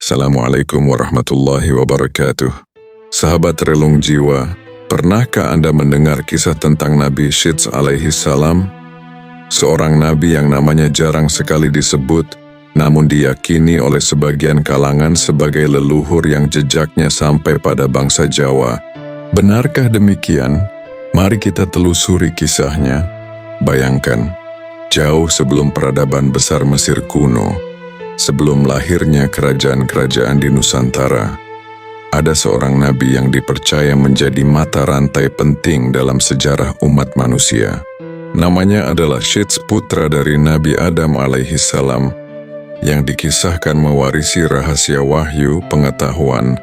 Assalamualaikum warahmatullahi wabarakatuh. Sahabat relung jiwa, pernahkah Anda mendengar kisah tentang Nabi Syeds alaihi salam? Seorang nabi yang namanya jarang sekali disebut, namun diyakini oleh sebagian kalangan sebagai leluhur yang jejaknya sampai pada bangsa Jawa. Benarkah demikian? Mari kita telusuri kisahnya. Bayangkan, jauh sebelum peradaban besar Mesir kuno, sebelum lahirnya kerajaan-kerajaan di Nusantara, ada seorang nabi yang dipercaya menjadi mata rantai penting dalam sejarah umat manusia. Namanya adalah Syeds, putra dari Nabi Adam alaihi salam, yang dikisahkan mewarisi rahasia wahyu, pengetahuan,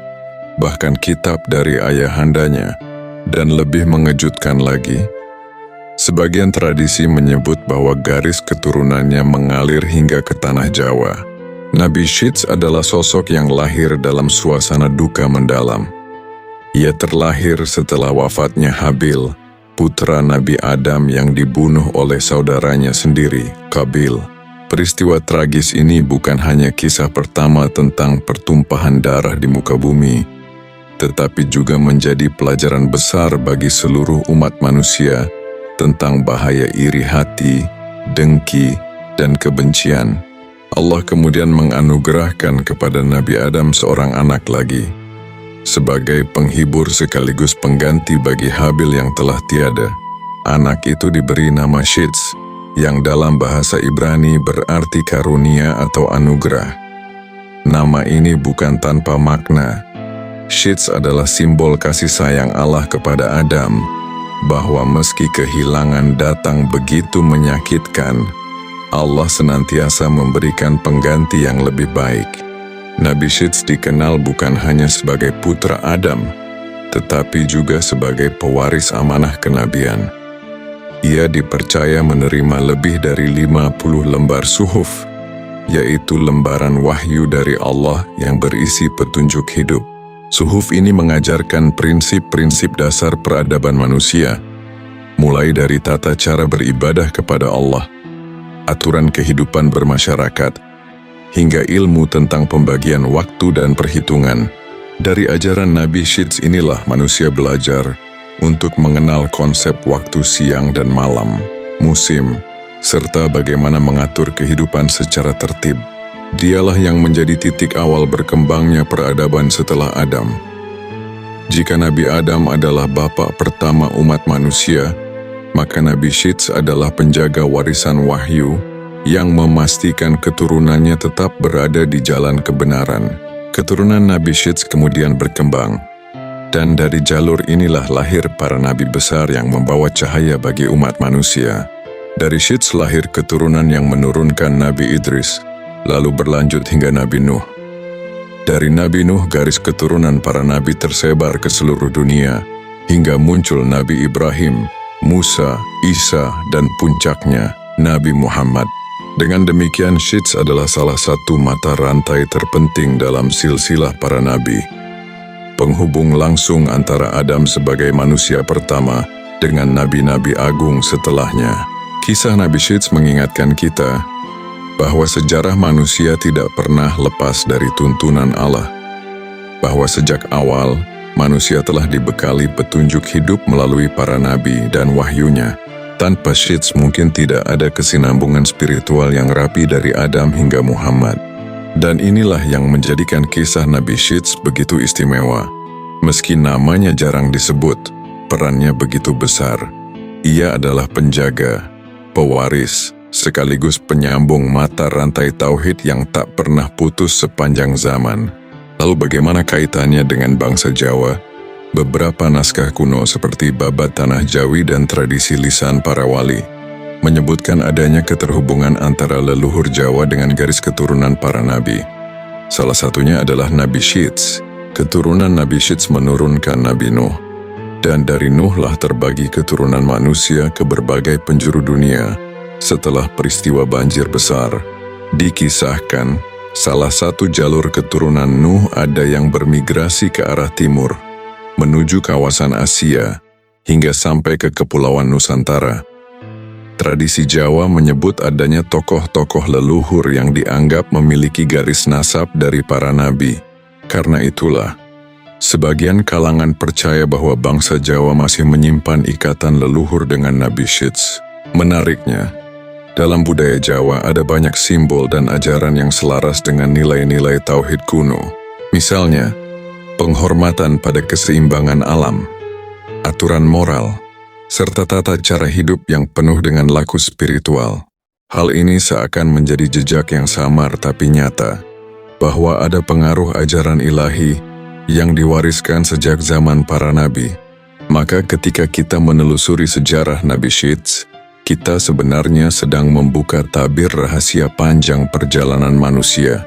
bahkan kitab dari ayahandanya, dan lebih mengejutkan lagi, sebagian tradisi menyebut bahwa garis keturunannya mengalir hingga ke tanah Jawa. Nabi Syeds adalah sosok yang lahir dalam suasana duka mendalam. Ia terlahir setelah wafatnya Habil, putra Nabi Adam yang dibunuh oleh saudaranya sendiri, Qabil. Peristiwa tragis ini bukan hanya kisah pertama tentang pertumpahan darah di muka bumi, tetapi juga menjadi pelajaran besar bagi seluruh umat manusia tentang bahaya iri hati, dengki, dan kebencian. Allah kemudian menganugerahkan kepada Nabi Adam seorang anak lagi, sebagai penghibur sekaligus pengganti bagi Habil yang telah tiada. Anak itu diberi nama Syeds, yang dalam bahasa Ibrani berarti karunia atau anugerah. Nama ini bukan tanpa makna. Syeds adalah simbol kasih sayang Allah kepada Adam, bahwa meski kehilangan datang begitu menyakitkan, Allah senantiasa memberikan pengganti yang lebih baik. Nabi Syeds dikenal bukan hanya sebagai putra Adam, tetapi juga sebagai pewaris amanah kenabian. Ia dipercaya menerima lebih dari 50 lembar suhuf, yaitu lembaran wahyu dari Allah yang berisi petunjuk hidup. Suhuf ini mengajarkan prinsip-prinsip dasar peradaban manusia, mulai dari tata cara beribadah kepada Allah, aturan kehidupan bermasyarakat, hingga ilmu tentang pembagian waktu dan perhitungan. Dari ajaran Nabi Syeds inilah manusia belajar untuk mengenal konsep waktu siang dan malam, musim, serta bagaimana mengatur kehidupan secara tertib. Dialah yang menjadi titik awal berkembangnya peradaban setelah Adam. Jika Nabi Adam adalah bapak pertama umat manusia, maka Nabi Syeds adalah penjaga warisan wahyu yang memastikan keturunannya tetap berada di jalan kebenaran. Keturunan Nabi Syeds kemudian berkembang, dan dari jalur inilah lahir para nabi besar yang membawa cahaya bagi umat manusia. Dari Syeds lahir keturunan yang menurunkan Nabi Idris, lalu berlanjut hingga Nabi Nuh. Dari Nabi Nuh, garis keturunan para nabi tersebar ke seluruh dunia, hingga muncul Nabi Ibrahim, Musa, Isa, dan puncaknya Nabi Muhammad. Dengan demikian, Syeds adalah salah satu mata rantai terpenting dalam silsilah para nabi, penghubung langsung antara Adam sebagai manusia pertama dengan nabi-nabi agung setelahnya. Kisah Nabi Syeds mengingatkan kita bahwa sejarah manusia tidak pernah lepas dari tuntunan Allah, bahwa sejak awal manusia telah dibekali petunjuk hidup melalui para nabi dan wahyunya. Tanpa Syeds mungkin tidak ada kesinambungan spiritual yang rapi dari Adam hingga Muhammad. Dan inilah yang menjadikan kisah Nabi Syeds begitu istimewa. Meski namanya jarang disebut, perannya begitu besar. Ia adalah penjaga, pewaris, sekaligus penyambung mata rantai tauhid yang tak pernah putus sepanjang zaman. Lalu bagaimana kaitannya dengan bangsa Jawa? Beberapa naskah kuno seperti Babat Tanah Jawi dan tradisi lisan para wali menyebutkan adanya keterhubungan antara leluhur Jawa dengan garis keturunan para nabi. Salah satunya adalah Nabi Syeds. Keturunan Nabi Syeds menurunkan Nabi Nuh, dan dari Nuh lah terbagi keturunan manusia ke berbagai penjuru dunia. Setelah peristiwa banjir besar, dikisahkan salah satu jalur keturunan Nuh ada yang bermigrasi ke arah timur, menuju kawasan Asia, hingga sampai ke Kepulauan Nusantara. Tradisi Jawa menyebut adanya tokoh-tokoh leluhur yang dianggap memiliki garis nasab dari para nabi. Karena itulah, sebagian kalangan percaya bahwa bangsa Jawa masih menyimpan ikatan leluhur dengan Nabi Syeds. Menariknya, dalam budaya Jawa ada banyak simbol dan ajaran yang selaras dengan nilai-nilai tauhid kuno. Misalnya, penghormatan pada keseimbangan alam, aturan moral, serta tata cara hidup yang penuh dengan laku spiritual. Hal ini seakan menjadi jejak yang samar tapi nyata, bahwa ada pengaruh ajaran ilahi yang diwariskan sejak zaman para nabi. Maka ketika kita menelusuri sejarah Nabi Syeds, kita sebenarnya sedang membuka tabir rahasia panjang perjalanan manusia,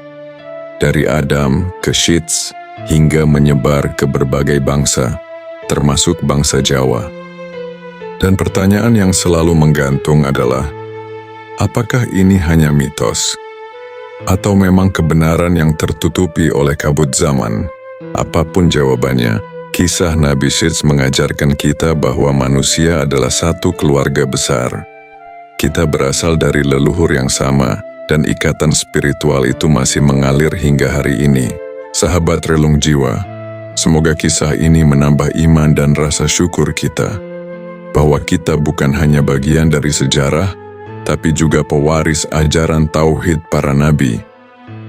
dari Adam ke Syeds hingga menyebar ke berbagai bangsa, termasuk bangsa Jawa. Dan pertanyaan yang selalu menggantung adalah, apakah ini hanya mitos? Atau memang kebenaran yang tertutupi oleh kabut zaman? Apapun jawabannya, kisah Nabi Syeds mengajarkan kita bahwa manusia adalah satu keluarga besar. Kita berasal dari leluhur yang sama, dan ikatan spiritual itu masih mengalir hingga hari ini. Sahabat relung jiwa, semoga kisah ini menambah iman dan rasa syukur kita, bahwa kita bukan hanya bagian dari sejarah, tapi juga pewaris ajaran tauhid para nabi.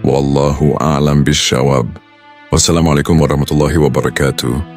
Wallahu a'lam bisyawab. Wassalamualaikum warahmatullahi wabarakatuh.